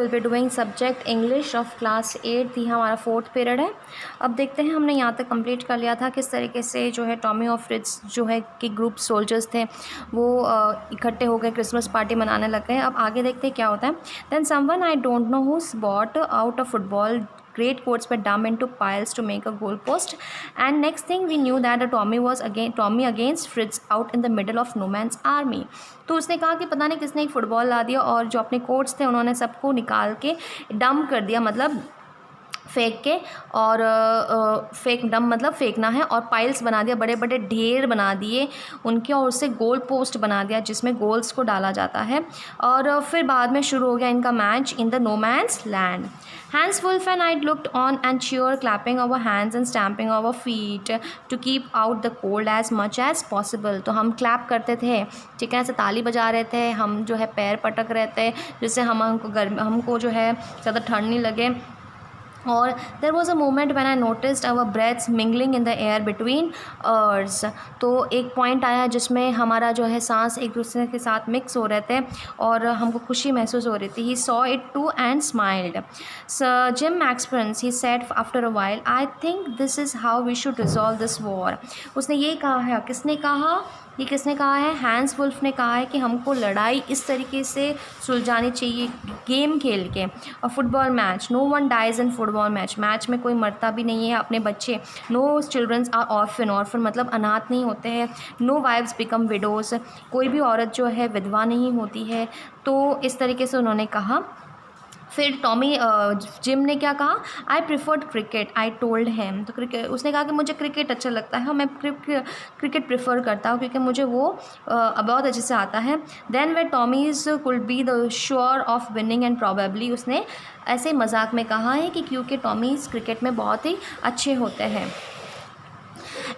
Will be doing subject English of class 8। थी हमारा 4th period है। अब देखते हैं, हमने यहाँ तक कंप्लीट कर लिया था किस तरीके से जो है टॉमी और फ्रिट्ज जो है कि ग्रुप सोल्जर्स थे वो इकट्ठे हो गए, क्रिसमस पार्टी मनाने लग गए। अब आगे देखते हैं क्या होता है। Then someone I don't know who bought out a football, great quotes were dumped into piles to make a goal post, and next thing we knew that Tommy against Fritz out in the middle of no man's army। तो उसने कहा कि पता नहीं किसने एक football ला दिया और जो अपने कोट्स थे उन्होंने सबको निकाल के डंप कर दिया, मतलब फेंक के, और डम मतलब फेंकना है, और पाइल्स बना दिया, बड़े बड़े ढेर बना दिए उनके, और उससे गोल पोस्ट बना दिया जिसमें गोल्स को डाला जाता है। और फिर बाद में शुरू हो गया इनका match in the no man's land. Hans Wolf and I looked on and cheered, clapping our hands and stamping our feet to keep out the cold as much as possible। तो हम क्लैप करते थे, ठीक है, ऐसे ताली बजा रहे थे, हम जो है पैर पटक रहे थे जिससे हमको जो है ज़्यादा ठंड नहीं लगे। और there was a moment when I noticed our breaths mingling in the air between us. तो एक पॉइंट आया जिसमें हमारा जो है सांस एक दूसरे के साथ मिक्स हो रहे थे और हमको खुशी महसूस हो रही थी। He saw it too and smiled. Jim McPherson he said after a while, I think this is how we should resolve this war. उसने ये कहा है, किसने कहा, ये किसने कहा है, हैंस वुल्फ ने कहा है कि हमको लड़ाई इस तरीके से सुलझानी चाहिए, गेम खेल के। और football match, no one dies in football match में कोई मरता भी नहीं है अपने बच्चे। नो चिल्ड्रंस आर ऑर्फन मतलब अनाथ नहीं होते हैं। नो वाइव्स बिकम विडोज़, कोई भी औरत जो है विधवा नहीं होती है। तो इस तरीके से उन्होंने कहा। फिर जिम ने क्या कहा, I preferred cricket, I told him. तो क्रिकेट, उसने कहा कि मुझे क्रिकेट अच्छा लगता है, मैं क्रिकेट प्रिफर करता हूँ क्योंकि मुझे वो बहुत अच्छे से आता है। Then they Tommies could be the sure of winning and probably, उसने ऐसे मजाक में कहा है कि क्योंकि टॉमीज़ क्रिकेट में बहुत ही अच्छे होते हैं।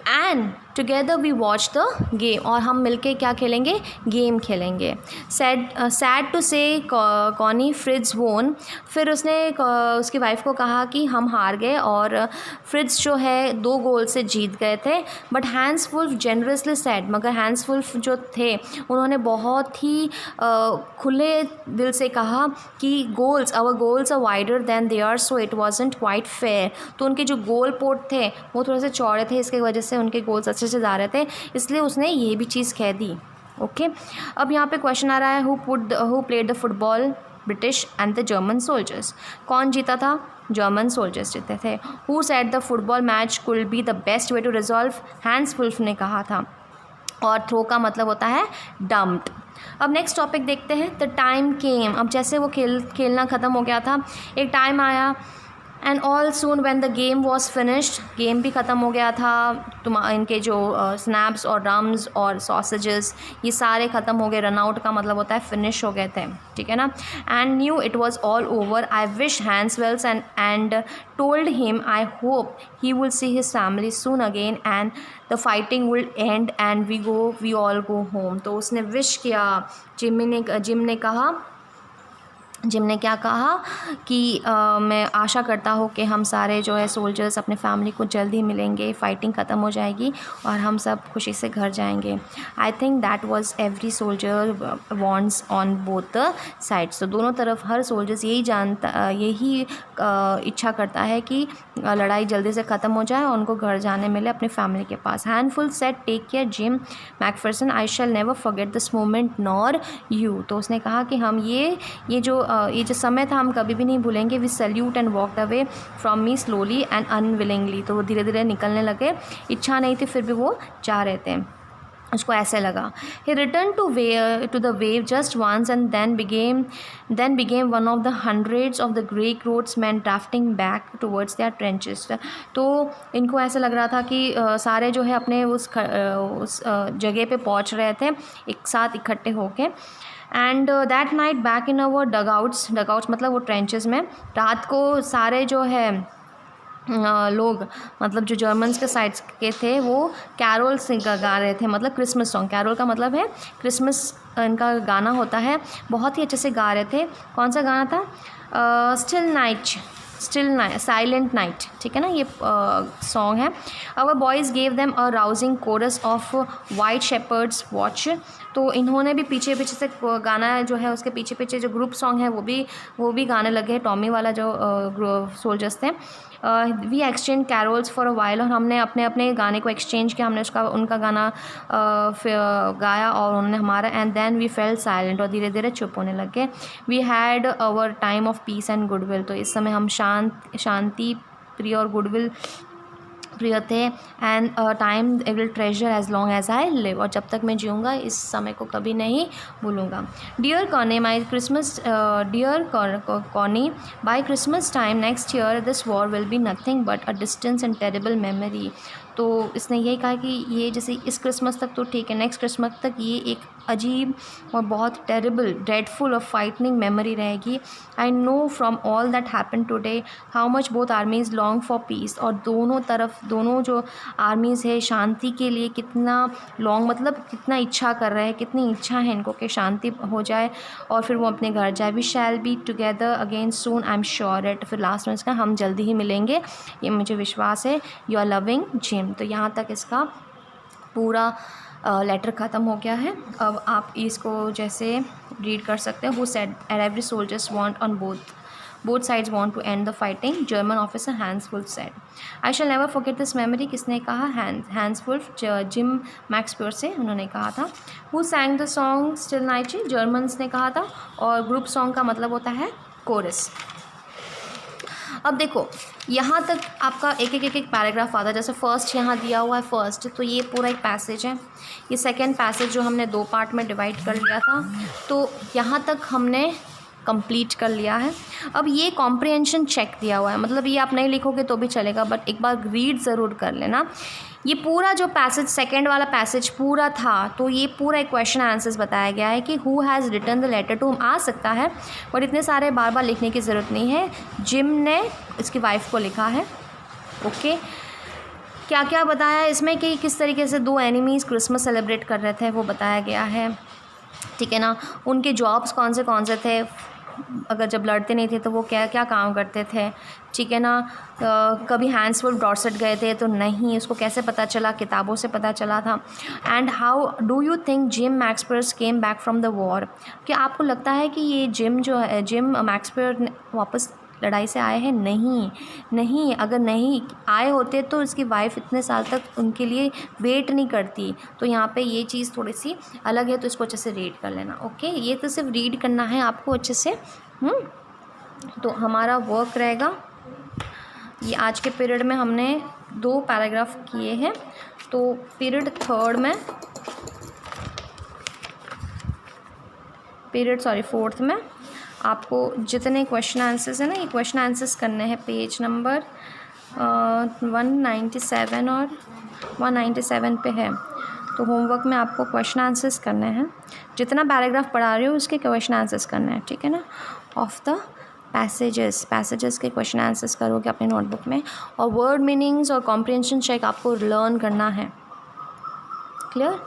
And together we watch the game, और हम मिलके क्या खेलेंगे, गेम खेलेंगे। Sad to say Connie Fritz won. फिर उसने उसकी वाइफ को कहा कि हम हार गए और फ्रिट्ज जो है 2 गोल से जीत गए थे। But Hans Wolf generously said, मगर हैंस वुल्फ जो थे उन्होंने बहुत ही खुले दिल से कहा कि our goals are wider than their, so it wasn't quite fair. तो उनके जो गोल पोस्ट थे वो थोड़े से चौड़े थे, इसके वजह से उनके गोल्स अच्छे से जा रहे थे, इसलिए उसने ये भी चीज़ कह दी। ओके, अब यहाँ पे क्वेश्चन आ रहा है, who played the football, British and the German soldiers. कौन जीता था, जर्मन सोल्जर्स जीते थे। Who said the football match could be the best way to resolve, Hans Wolf ने कहा था। और थ्रो का मतलब होता है डम्प्ड। अब नेक्स्ट टॉपिक देखते हैं, द टाइम केम। अब जैसे वो खेलना ख़त्म हो गया था, एक टाइम आया, and all soon when the game was finished, game भी ख़त्म हो गया था। इनके जो स्नैप्स और रम्स और सॉसेजेस ये सारे ख़त्म हो गए। रन आउट का मतलब होता है फिनिश हो गए थे, ठीक है ना। And knew it was all over, I wish Hans wells and told him I hope he will see his family soon again and the fighting will end and we all go home. तो उसने wish किया, gym ने क्या कहा कि मैं आशा करता हूँ कि हम सारे जो है सोल्जर्स अपने फैमिली को जल्द ही मिलेंगे, फाइटिंग ख़त्म हो जाएगी और हम सब खुशी से घर जाएंगे। I think that was every soldier wants on both the sides. तो दोनों तरफ हर सोल्जर्स यही इच्छा करता है कि लड़ाई जल्दी से ख़त्म हो जाए और उनको घर जाने मिले अपने फैमिली के पास। Handful said take care Jim McPherson, I shall never forget this moment nor you. तो उसने कहा कि हम ये जो समय था हम कभी भी नहीं भूलेंगे। We salute and walked away from me slowly and unwillingly. तो वो धीरे धीरे निकलने लगे, इच्छा नहीं थी फिर भी वो जा रहे थे, उसको ऐसे लगा। He return to the wave just once and then became one of the hundreds of the Greek roadsmen drafting back towards their trenches. तो इनको ऐसा लग रहा था कि सारे जो है अपने उस जगह पे पहुंच रहे थे एक साथ इकट्ठे होके। And that night back in our dugouts मतलब वो ट्रेंचेस में, रात को सारे जो है लोग मतलब जो जर्मन्स के साइड्स के थे वो कैरोल गा रहे थे, मतलब क्रिसमस सॉन्ग। कैरोल का मतलब है क्रिसमस, इनका गाना होता है, बहुत ही अच्छे से गा रहे थे। कौन सा गाना था, साइलेंट नाइट, ठीक है ना, ये सॉन्ग है। Our boys gave them a rousing chorus of white shepherds watch. तो इन्होंने भी पीछे पीछे से गाना जो है उसके पीछे पीछे जो ग्रुप सॉन्ग है वो भी गाने लगे, टॉमी वाला जो सोल्जर्स थे। We exchange carols for a while, और हमने अपने अपने गाने को एक्सचेंज किया, हमने उनका गाना गाया और उन्होंने हमारा। And then we felt silent, और धीरे धीरे चुप होने लगे। We had our time of peace and goodwill, तो इस समय हम शांति प्रिय और गुडविल प्रिय थे। And time I will treasure as long as I live, और जब तक मैं जीऊँगा इस समय को कभी नहीं भूलूँगा। Dear Connie my Christmas, dear Connie, by Christmas time next year this war will be nothing but a distance and terrible memory. तो इसने यही कहा कि ये जैसे इस क्रिसमस तक तो ठीक है, नेक्स्ट क्रिसमस तक ये एक अजीब और बहुत टेरेबल, ड्रेडफुल और फ्राइटनिंग मेमोरी रहेगी। I know from all that happen today how much both armies long for piece, और दोनों तरफ दोनों जो आर्मीज़ है शांति के लिए कितना लॉन्ग, मतलब कितना इच्छा कर रहे हैं, कितनी इच्छा है इनको कि शांति हो जाए और फिर वो अपने घर जाए। We shall be together again soon, I am sure it. फिर लास्ट में इसका हम जल्दी ही मिलेंगे, ये मुझे विश्वास है। You are loving Jim. तो यहाँ तक इसका पूरा लेटर ख़त्म हो गया है। अब आप इसको जैसे रीड कर सकते हैं। Who said every soldiers want on both sides want to end the fighting, German officer Hans Wolf said. I shall never forget this memory, किसने कहा? हैंस वुल्फ, जिम मैक्सपियर से उन्होंने कहा था। Who sang the song still night, Germans ने कहा था, और ग्रुप सॉन्ग का मतलब होता है कोरस। अब देखो यहाँ तक आपका एक एक पैराग्राफ आता है। जैसे फर्स्ट यहाँ दिया हुआ है फर्स्ट, तो ये पूरा एक पैसेज है। ये सेकंड पैसेज जो हमने 2 पार्ट में डिवाइड कर लिया था, तो यहाँ तक हमने कंप्लीट कर लिया है। अब ये कॉम्प्रिहेंशन चेक दिया हुआ है, मतलब ये आप नहीं लिखोगे तो भी चलेगा, बट एक बार रीड ज़रूर कर लेना। ये पूरा जो पैसेज, सेकंड वाला पैसेज पूरा था, तो ये पूरा एक क्वेश्चन आंसर्स बताया गया है कि who has written the letter to home आ सकता है, और इतने सारे बार बार लिखने की ज़रूरत नहीं है। जिम ने इसकी वाइफ को लिखा है। ओके, क्या क्या बताया इसमें कि किस तरीके से 2 एनिमीज़ क्रिसमस सेलिब्रेट कर रहे थे वो बताया गया है, ठीक है ना। उनके जॉब्स कौन से थे, अगर जब लड़ते नहीं थे तो वो क्या क्या काम करते थे, ठीक है ना। कभी हैंस वुल्फ डॉर्सेट गए थे तो नहीं, उसको कैसे पता चला? किताबों से पता चला था। And how do you think Jim McPherson came back from the war, क्या आपको लगता है कि ये जिम मैक्सपियर वापस लड़ाई से आए हैं? नहीं, अगर नहीं आए होते तो इसकी वाइफ इतने साल तक उनके लिए वेट नहीं करती। तो यहाँ पे ये चीज़ थोड़ी सी अलग है, तो इसको अच्छे से रीड कर लेना। ओके, ये तो सिर्फ रीड करना है आपको अच्छे से। तो हमारा वर्क रहेगा, ये आज के पीरियड में हमने 2 पैराग्राफ किए हैं। तो पीरियड फोर्थ में आपको जितने क्वेश्चन आंसर्स हैं ना, ये क्वेश्चन आंसर्स करने हैं पेज नंबर 197 और 197 पे है। तो होमवर्क में आपको क्वेश्चन आंसर्स करने हैं, जितना पैराग्राफ पढ़ा रही हूँ उसके क्वेश्चन आंसर्स करने हैं, ठीक है ना। ऑफ द पैसेजेस के क्वेश्चन आंसर्स करोगे अपने नोटबुक में, और वर्ड मीनिंग्स और कॉम्प्रिहेंशन चेक आपको लर्न करना है। क्लियर?